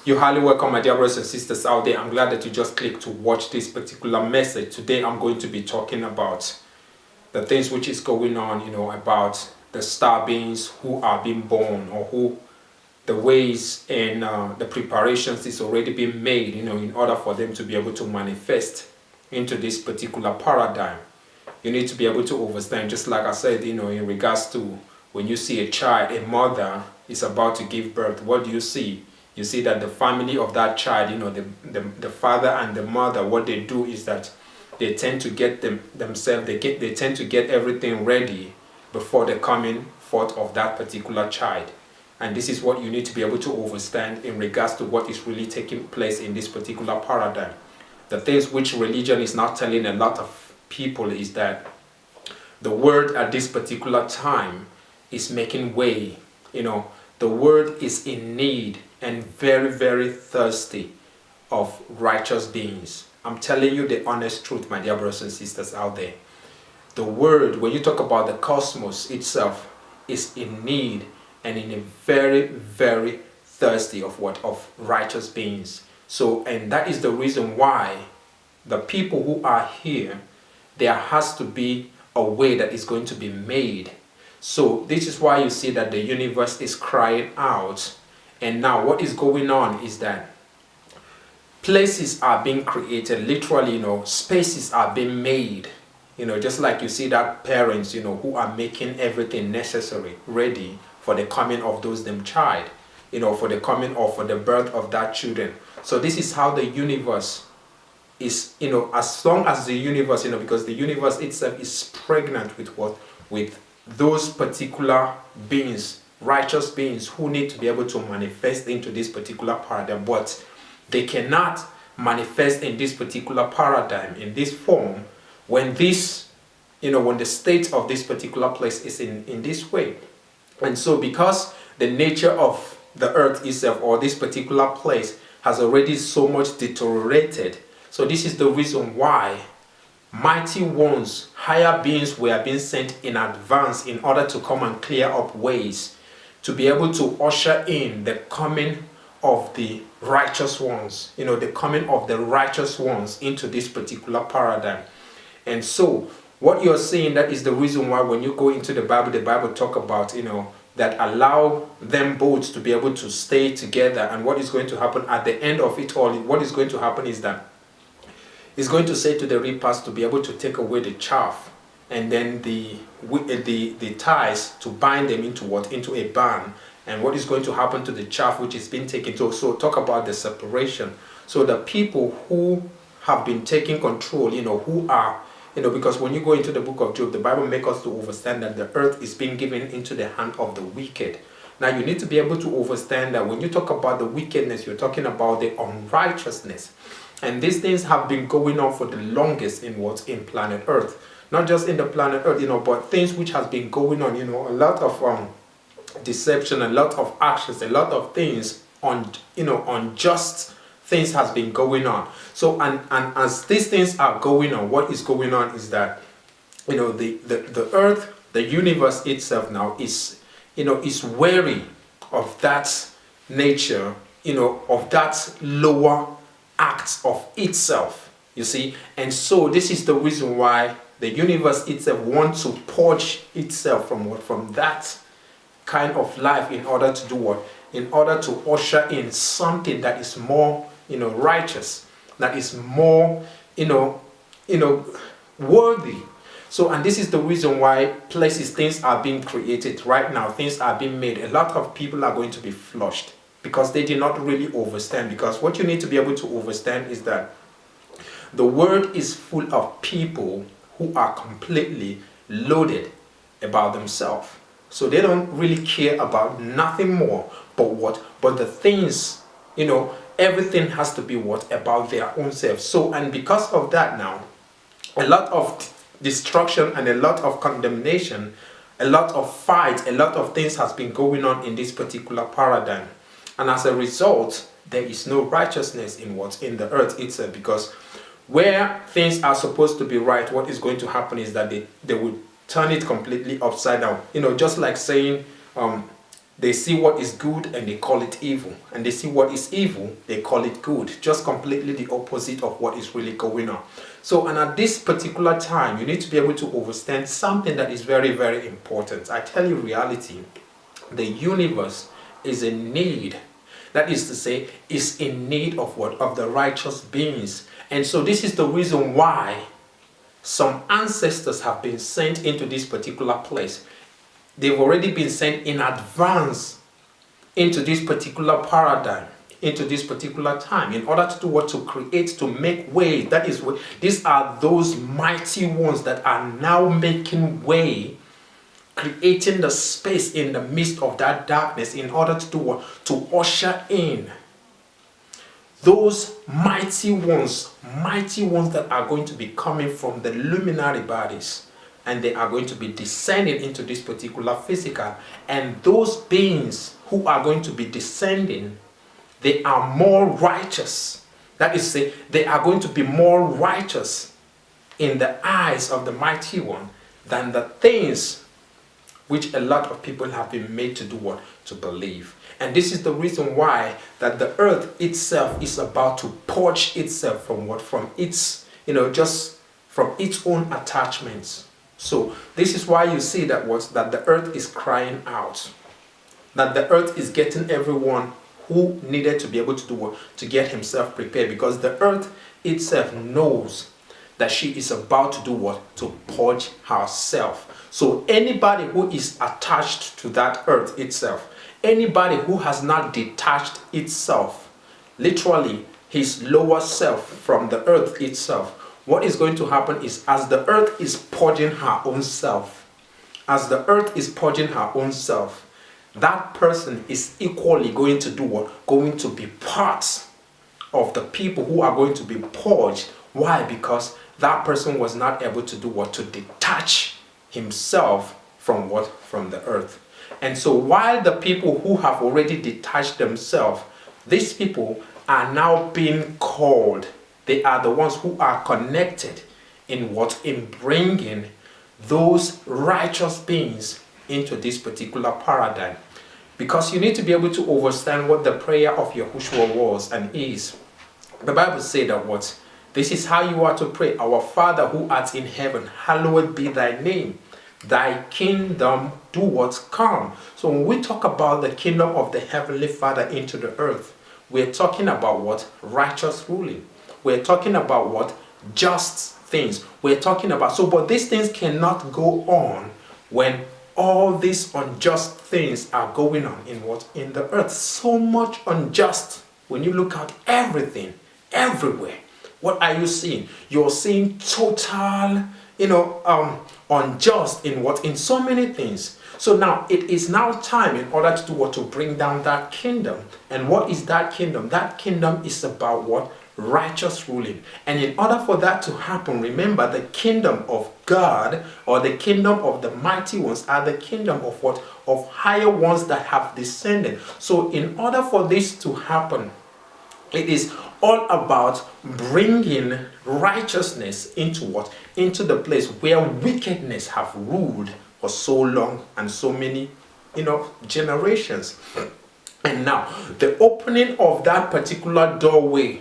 You're highly welcome, my dear brothers and sisters out there. I'm glad that you just clicked to watch this particular message. Today, I'm going to be talking about the things which is going on, about the star beings who are being born, or who the ways and the preparations is already being made, in order for them to be able to manifest into this particular paradigm. You need to be able to understand, just like I said, in regards to when you see a child, a mother is about to give birth, what do you see? You see that the family of that child, the father and the mother, what they do is that they tend to get themselves, they tend to get everything ready before the coming forth of that particular child. And this is what you need to be able to understand in regards to what is really taking place in this particular paradigm. The things which religion is not telling a lot of people is that the world at this particular time is making way. The world is in need and very, very thirsty of righteous beings. I'm telling you the honest truth, my dear brothers and sisters out there. The world, when you talk about the cosmos itself, is in need and in a very, very thirsty of what? Of righteous beings. So, and that is the reason why the people who are here, there has to be a way that is going to be made. So this is why you see that the universe is crying out. And now what is going on is that places are being created, literally, spaces are being made, just like you see that parents, who are making everything necessary, ready for the coming of them child, for the coming or for the birth of that children. So this is how the universe is, as long as the universe, because the universe itself is pregnant with what? With those particular beings, righteous beings who need to be able to manifest into this particular paradigm, but they cannot manifest in this particular paradigm, in this form, when this, when the state of this particular place is in this way. And so because the nature of the earth itself, or this particular place, has already so much deteriorated, so this is the reason why mighty ones, higher beings were being sent in advance in order to come and clear up ways, to be able to usher in the coming of the righteous ones, the coming of the righteous ones into this particular paradigm. And so what you're seeing, that is the reason why when you go into the Bible talk about, that allow them both to be able to stay together. And what is going to happen at the end of it all, what is going to happen is that it's going to say to the reapers to be able to take away the chaff, and then the ties to bind them into what? Into a barn. And what is going to happen to the chaff which is being taken to? So talk about the separation. So the people who have been taking control, who are, because when you go into the book of Job, the Bible makes us to understand that the earth is being given into the hand of the wicked. Now you need to be able to understand that when you talk about the wickedness, you're talking about the unrighteousness. And these things have been going on for the longest in planet Earth. Not just in the planet Earth, but things which has been going on, a lot of deception, a lot of actions, a lot of things unjust things has been going on. So and as these things are going on, what is going on is that the earth, the universe itself now is is wary of that nature, of that lower act of itself, you see. And so this is the reason why the universe itself wants to purge itself from that kind of life, in order to do what? In order to usher in something that is more, righteous, that is more, worthy. So, and this is the reason why things are being created right now, things are being made. A lot of people are going to be flushed because they did not really understand. Because what you need to be able to understand is that the world is full of people who are completely loaded about themselves. So they don't really care about nothing more but what? But the things, everything has to be what? About their own self. So, and because of that now, a lot of destruction and a lot of condemnation, a lot of fight, a lot of things has been going on in this particular paradigm. And as a result, there is no righteousness in the earth itself, because where things are supposed to be right, what is going to happen is that they will turn it completely upside down. Just like saying They see what is good and they call it evil. And they see what is evil, they call it good. Just completely the opposite of what is really going on. So, and at this particular time, you need to be able to understand something that is very, very important. I tell you reality, the universe is in need. That is to say, is in need of what? Of the righteous beings. And so this is the reason why some ancestors have been sent into this particular place. They've already been sent in advance into this particular paradigm, into this particular time, in order to do what? To create, to make way. That is what, these are those mighty ones that are now making way, creating the space in the midst of that darkness in order to do what? To usher in those mighty ones that are going to be coming from the luminary bodies, and they are going to be descending into this particular physical. And those beings who are going to be descending, they are more righteous. That is to say, they are going to be more righteous in the eyes of the mighty one than the things which a lot of people have been made to do what? To believe. And this is the reason why that the earth itself is about to purge itself from what? From its, just from its own attachments. So this is why you see that that the earth is crying out. That the earth is getting everyone who needed to be able to do what? To get himself prepared. Because the earth itself knows that she is about to do what? To purge herself. So anybody who is attached to that earth itself, anybody who has not detached itself, literally his lower self from the earth itself, what is going to happen is, as the earth is purging her own self, that person is equally going to do what? Going to be part of the people who are going to be purged. Why? Because that person was not able to do what? To detach himself from what? From the earth. And so while the people who have already detached themselves, these people are now being called. They are the ones who are connected in what? In bringing those righteous beings into this particular paradigm. Because you need to be able to understand what the prayer of Yahushua was and is. The Bible says that what? This is how you are to pray. Our Father who art in heaven, hallowed be thy name. Thy kingdom do what? Come. So when we talk about the kingdom of the Heavenly Father into the earth, we're talking about what? Righteous ruling. We're talking about what? Just things. We're talking about, so but these things cannot go on when all these unjust things are going on in what? In the earth. So much unjust. When you look at everything, everywhere, what are you seeing? You're seeing total, unjust in what? In so many things. So now it is now time in order to do what? To bring down that kingdom. And what is that kingdom? That kingdom is about what? Righteous ruling. And in order for that to happen, remember, the kingdom of God or the kingdom of the mighty ones are the kingdom of what? Of higher ones that have descended. So in order for this to happen, it is all about bringing righteousness into what? Into the place where wickedness have ruled for so long and so many, generations. And now, the opening of that particular doorway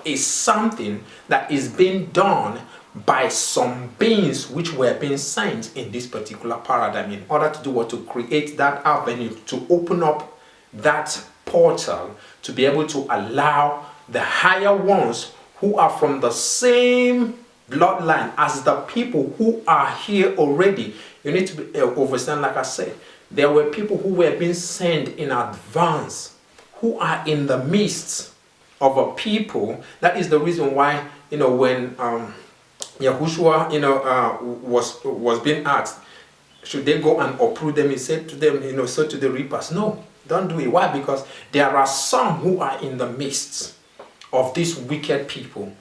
is something that is being done by some beings which were being sent in this particular paradigm in order to do what? To create that avenue, to open up that portal, to be able to allow the higher ones who are from the same bloodline as the people who are here already. You need to be, understand, like I said, there were people who were being sent in advance, who are in the midst of a people. That is the reason why, when Yahushua, was being asked, should they go and uproot them? He said to them, so to the reapers, no, don't do it. Why? Because there are some who are in the midst of these wicked people.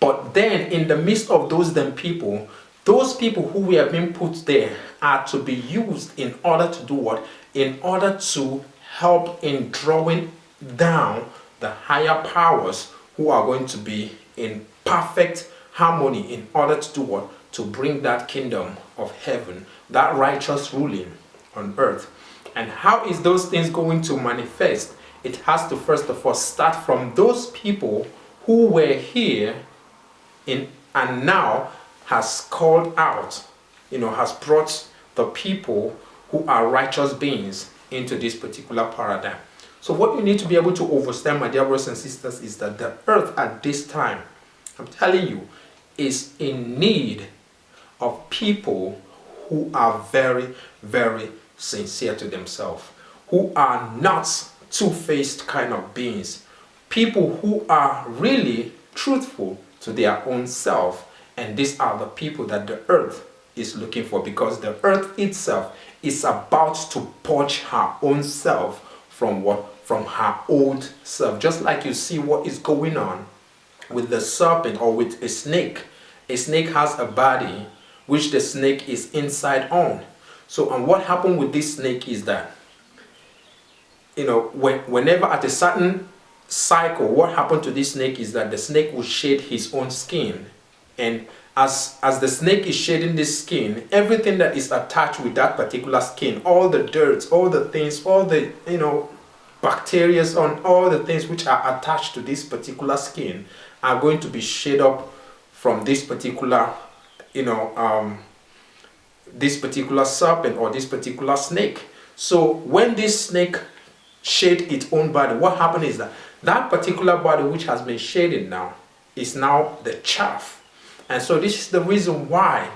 But then in the midst of those people who were being put there are to be used in order to do what? In order to help in drawing down the higher powers who are going to be in perfect harmony in order to do what? To bring that kingdom of heaven, that righteous ruling on earth. And how is those things going to manifest? It has to first of all start from those people who were here in and now has called out, has brought the people who are righteous beings into this particular paradigm. So what you need to be able to understand, my dear brothers and sisters, is that the earth at this time, I'm telling you, is in need of people who are very, very sincere to themselves, who are not two-faced kind of beings, people who are really truthful to their own self. And these are the people that the earth is looking for, because the earth itself is about to purge her own self from what? From her old self. Just like you see what is going on with the serpent or with a snake. A snake has a body which the snake is inside on. So, and what happened with this snake is that, whenever at a certain cycle, what happened to this snake is that the snake will shed his own skin. And as the snake is shedding this skin, everything that is attached with that particular skin, all the dirt, all the things, all the, bacteria on all the things which are attached to this particular skin are going to be shed up from this particular, this particular serpent or this particular snake. So when this snake shed its own body, what happened is that that particular body which has been shaded now is now the chaff. And so this is the reason why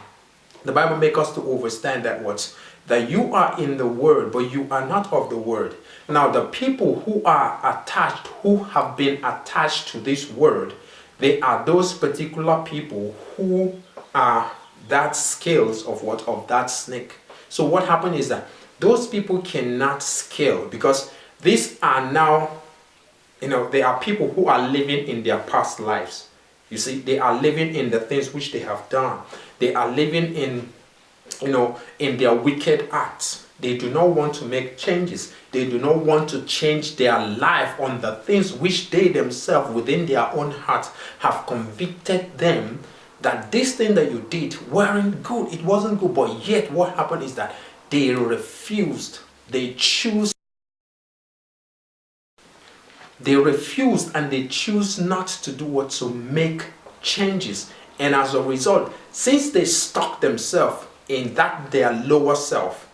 the Bible makes us to understand that you are in the word, but you are not of the word. Now the people who are attached, who have been attached to this word, they are those particular people who are that scales of that snake. So what happened is that those people cannot scale, because these are now, they are people who are living in their past lives. You see, they are living in the things which they have done. They are living in, in their wicked acts. They do not want to make changes. They do not want to change their life on the things which they themselves within their own heart have convicted them that this thing that you did weren't good. It wasn't good. But yet what happened is that they refused. They refused and they choose not to do what? To make changes. And as a result, since they stuck themselves in that their lower self,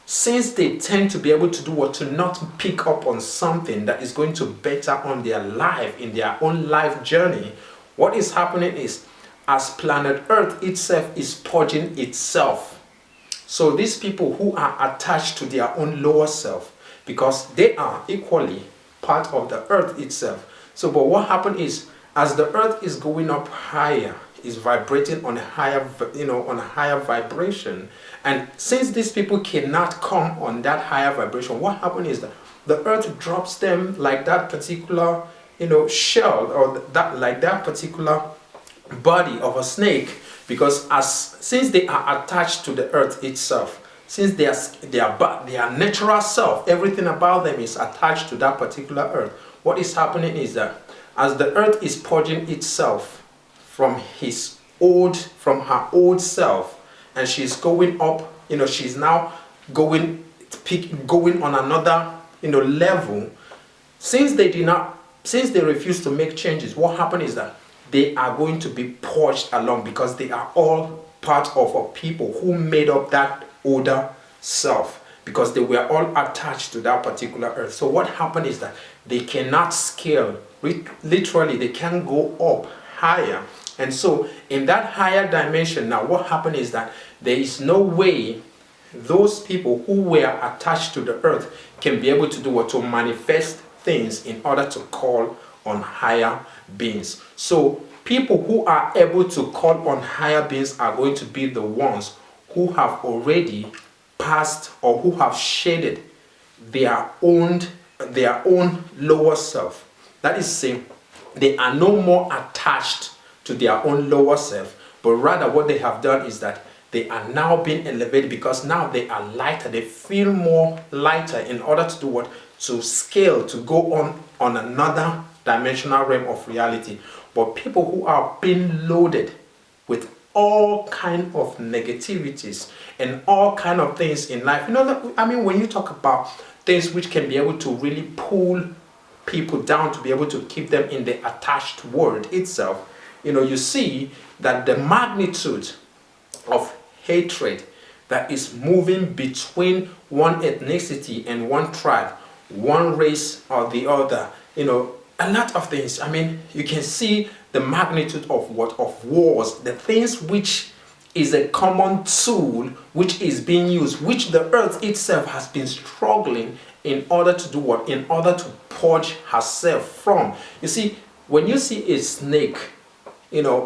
since they tend to be able to do what? To not pick up on something that is going to better on their life, in their own life journey, what is happening is, as planet Earth itself is purging itself. So these people who are attached to their own lower self, because they are equally part of the earth itself. So, but what happened is, as the earth is going up higher, is vibrating on a higher, on a higher vibration, and since these people cannot come on that higher vibration, what happened is that the earth drops them like that particular, shell, or that particular body of a snake, because since they are attached to the earth itself, since their natural self, everything about them is attached to that particular earth, what is happening is that as the earth is purging itself from her old self, and she's going up, she's now going on another, level. Since they refuse to make changes, what happened is that they are going to be purged along, because they are all part of a people who made up that older self, because they were all attached to that particular earth. So what happened is that they cannot scale. Literally, they can't go up higher. And so in that higher dimension, now what happened is that there is no way those people who were attached to the earth can be able to do what? To manifest things in order to call on higher beings. So people who are able to call on higher beings are going to be the ones who have already passed, or who have shaded their own lower self. That is saying, they are no more attached to their own lower self, but rather what they have done is that they are now being elevated, because now they are lighter. They feel more lighter in order to do what? To scale, to go on another dimensional realm of reality. But people who are being loaded with all kind of negativities and all kind of things in life. When you talk about things which can be able to really pull people down, to be able to keep them in the attached world itself, you see that the magnitude of hatred that is moving between one ethnicity and one tribe, one race or the other, a lot of things. You can see the magnitude of wars, the things which is a common tool which is being used, which the earth itself has been struggling in order to do what? In order to purge herself from. You see, when you see a snake,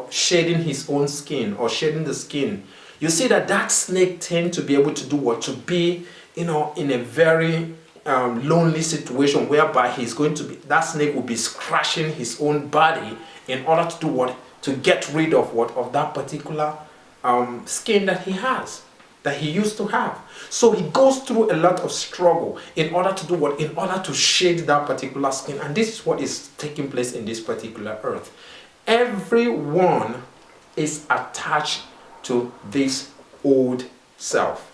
shedding his own skin or shedding the skin, you see that snake tend to be able to do what? To be, in a very lonely situation whereby that snake will be scratching his own body in order to do what? To get rid of what? Of that particular skin that he has, that he used to have. So he goes through a lot of struggle in order to do what? In order to shed that particular skin. And this is what is taking place in this particular earth. Everyone is attached to this old self.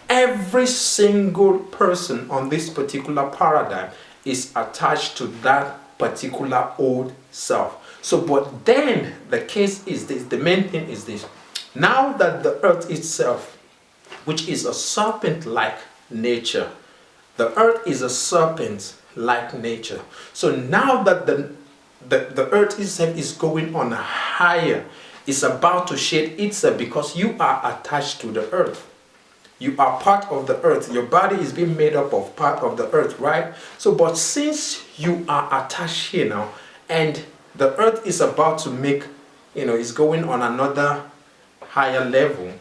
Every single person on this particular paradigm is attached to that particular old self. So, but then the case is this, the main thing is this. Now that the earth itself, which is a serpent-like nature, the earth is a serpent-like nature. So now that the earth itself is going on higher, it's about to shed itself because you are attached to the earth. You are part of the earth. Your body is being made up of part of the earth, right? So, but since you are attached here now, and the earth is about to make, is going on another higher level,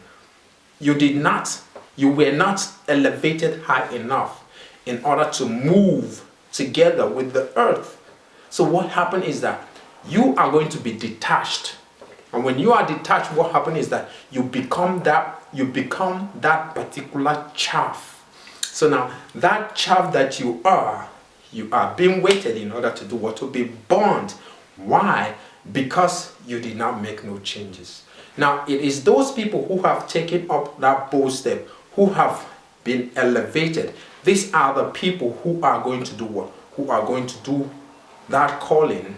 you were not elevated high enough in order to move together with the earth. So what happened is that you are going to be detached. And when you are detached, what happens is that you become that particular chaff. So now that chaff that you are being weighted in order to do what? To be burned. Why? Because you did not make no changes. Now it is those people who have taken up that bold step, who have been elevated. These are the people who are going to do what? Who are going to do that calling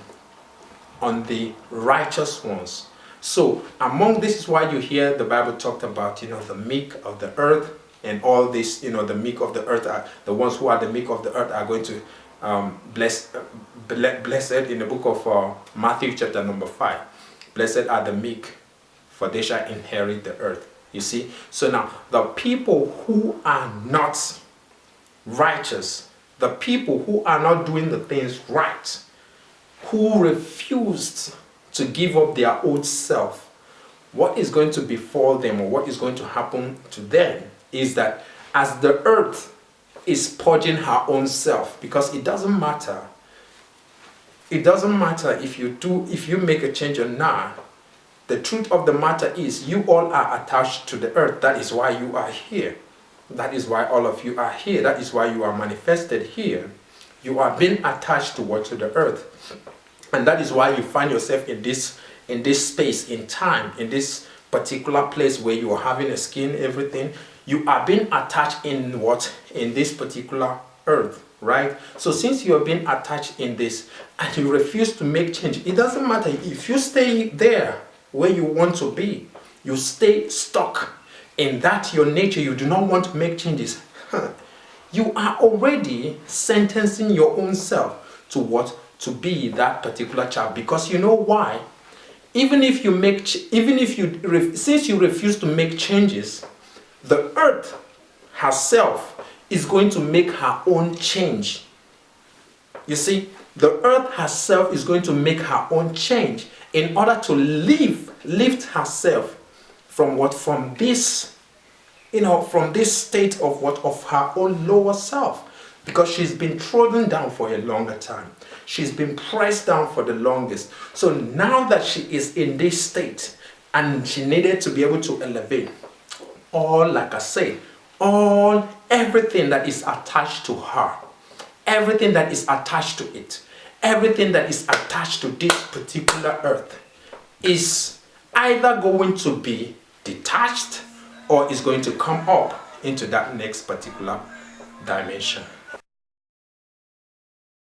on the righteous ones. So among this is why you hear the Bible talked about, the meek of the earth and all this, the meek of the earth are the ones who are the meek of the earth are going to blessed in the book of Matthew chapter number 5. Blessed are the meek, for they shall inherit the earth. You see? So now the people who are not righteous, the people who are not doing the things right, who refused to give up their old self, what is going to befall them, or what is going to happen to them, is that as the earth is purging her own self, because it doesn't matter if you make a change or not. The truth of the matter is you all are attached to the earth. That is why you are here. That is why all of you are here. That is why you are manifested here. You are being attached to the earth. And that is why you find yourself in this space, in time, in this particular place where you are having a skin, everything. You are being attached in what? In this particular earth, right? So since you are being attached in this and you refuse to make change, it doesn't matter if you stay there where you want to be. You stay stuck in that your nature, you do not want to make changes. You are already sentencing your own self to what? To be that particular child. Because you know why? Since you refuse to make changes, the earth herself is going to make her own change. You see, the earth herself is going to make her own change in order to lift herself from what? From this, from this state of what? Of her own lower self. Because she's been trodden down for a longer time. She's been pressed down for the longest. So now that she is in this state and she needed to be able to elevate, like I say, everything that is attached to her, everything that is attached to it, everything that is attached to this particular earth is either going to be detached or is going to come up into that next particular dimension.